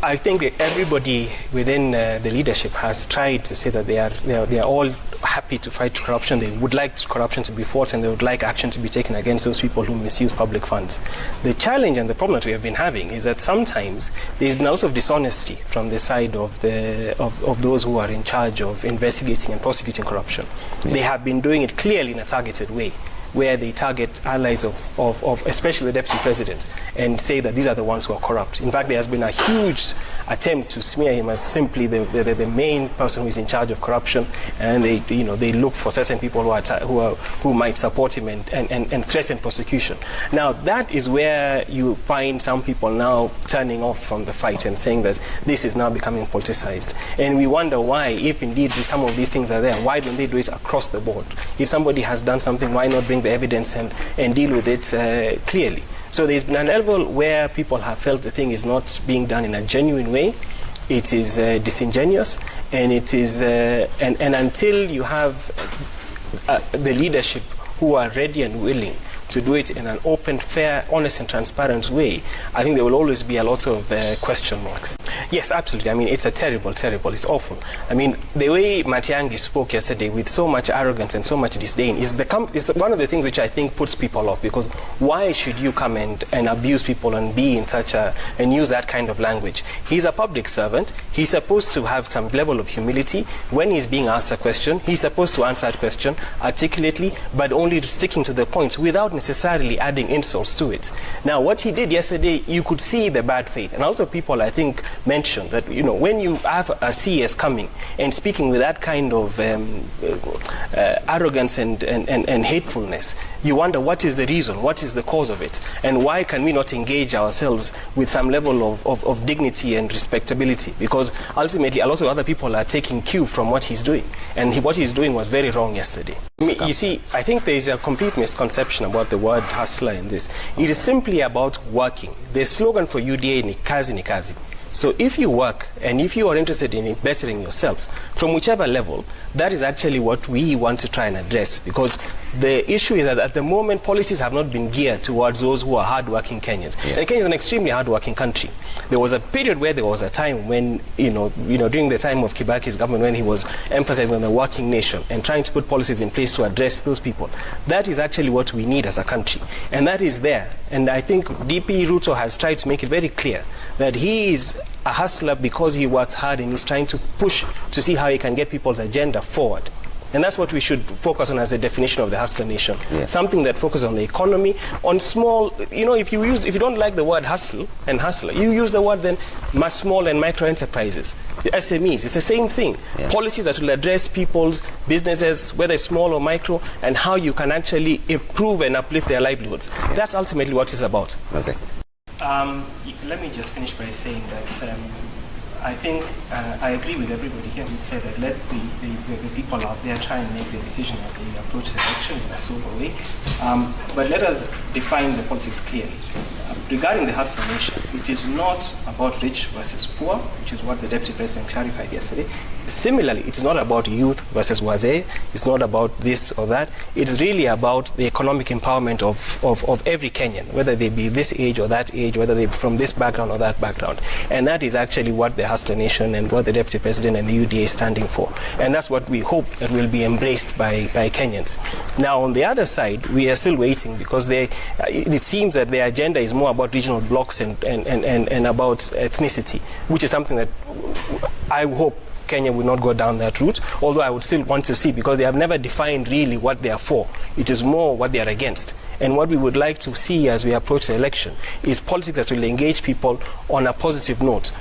I think that everybody within the leadership has tried to say that they are all happy to fight corruption. They would like corruption to be fought, and they would like action to be taken against those people who misuse public funds. The challenge and the problem that we have been having is that sometimes there's been also dishonesty from the side of those who are in charge of investigating and prosecuting corruption. They have been doing it clearly in a targeted way, where they target allies of especially the deputy president and say that these are the ones who are corrupt. In fact, there has been a huge attempt to smear him as simply the main person who is in charge of corruption, and they look for certain people who might support him and threaten prosecution. Now that is where you find some people now turning off from the fight and saying that this is now becoming politicized, and we wonder why. If indeed some of these things are there, why don't they do it across the board? If somebody has done something, why not bring the evidence and deal with it clearly? So there's been an level where people have felt the thing is not being done in a genuine way. It is disingenuous, and it is and until you have the leadership who are ready and willing to do it in an open, fair, honest and transparent way, I think there will always be a lot of question marks. Yes, absolutely. I mean, it's a terrible, it's awful. I mean, the way Matiang'i spoke yesterday with so much arrogance and so much disdain is one of the things which I think puts people off, because why should you come and abuse people and be in such and use that kind of language? He's a public servant. He's supposed to have some level of humility. When he's being asked a question, he's supposed to answer that question articulately, but only sticking to the points without necessarily adding insults to it. Now, what he did yesterday, you could see the bad faith. And also people, I think, mentioned that, when you have a CS coming and speaking with that kind of arrogance and hatefulness, you wonder what is the reason, what is the cause of it, and why can we not engage ourselves with some level of dignity and respectability? Because ultimately, a lot of other people are taking cue from what he's doing, and what he's doing was very wrong yesterday. You see, I think there is a complete misconception about the word hustler in this. It is simply about working. The slogan for UDA ni kazi ni kazi. So if you work and if you are interested in bettering yourself from whichever level, that is actually what we want to try and address, because the issue is that at the moment policies have not been geared towards those who are hardworking Kenyans. Yeah. And Kenya is an extremely hardworking country. There was a period where there was a time when, during the time of Kibaki's government, when he was emphasizing on the working nation and trying to put policies in place to address those people. That is actually what we need as a country. And that is there. And I think DP Ruto has tried to make it very clear that he is a hustler because he works hard and he's trying to push to see how he can get people's agenda forward. And that's what we should focus on as the definition of the hustler nation. Yeah. Something that focuses on the economy, on small, if you don't like the word hustle and hustler, you use the word then small and micro enterprises, the SMEs. It's the same thing. Yeah. Policies that will address people's businesses, whether it's small or micro, and how you can actually improve and uplift their livelihoods. Yeah. That's ultimately what it's about. Okay. Let me just finish by saying that I think I agree with everybody here who said that let the people out there try and make their decision as they approach the election in a sober way. But let us define the politics clearly. Regarding the hustler nation, it is not about rich versus poor, which is what the Deputy President clarified yesterday. Similarly, it's not about youth versus wazee. It's not about this or that. It's really about the economic empowerment of every Kenyan, whether they be this age or that age, whether they be from this background or that background. And that is actually what the hustler nation and what the Deputy President and the UDA is standing for. And that's what we hope that will be embraced by Kenyans. Now, on the other side, we are still waiting, because it seems that their agenda is more about regional blocks and about ethnicity, which is something that I hope Kenya will not go down that route, although I would still want to see, because they have never defined really what they are for. It is more what they are against. And what we would like to see as we approach the election is politics that will engage people on a positive note.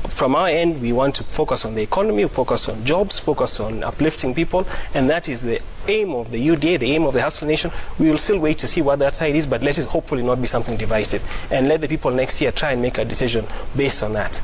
From our end, we want to focus on the economy, focus on jobs, focus on uplifting people, and that is the aim of the UDA, the aim of the hustler nation. We will still wait to see what that side is, but let it hopefully not be something divisive. And let the people next year try and make a decision based on that.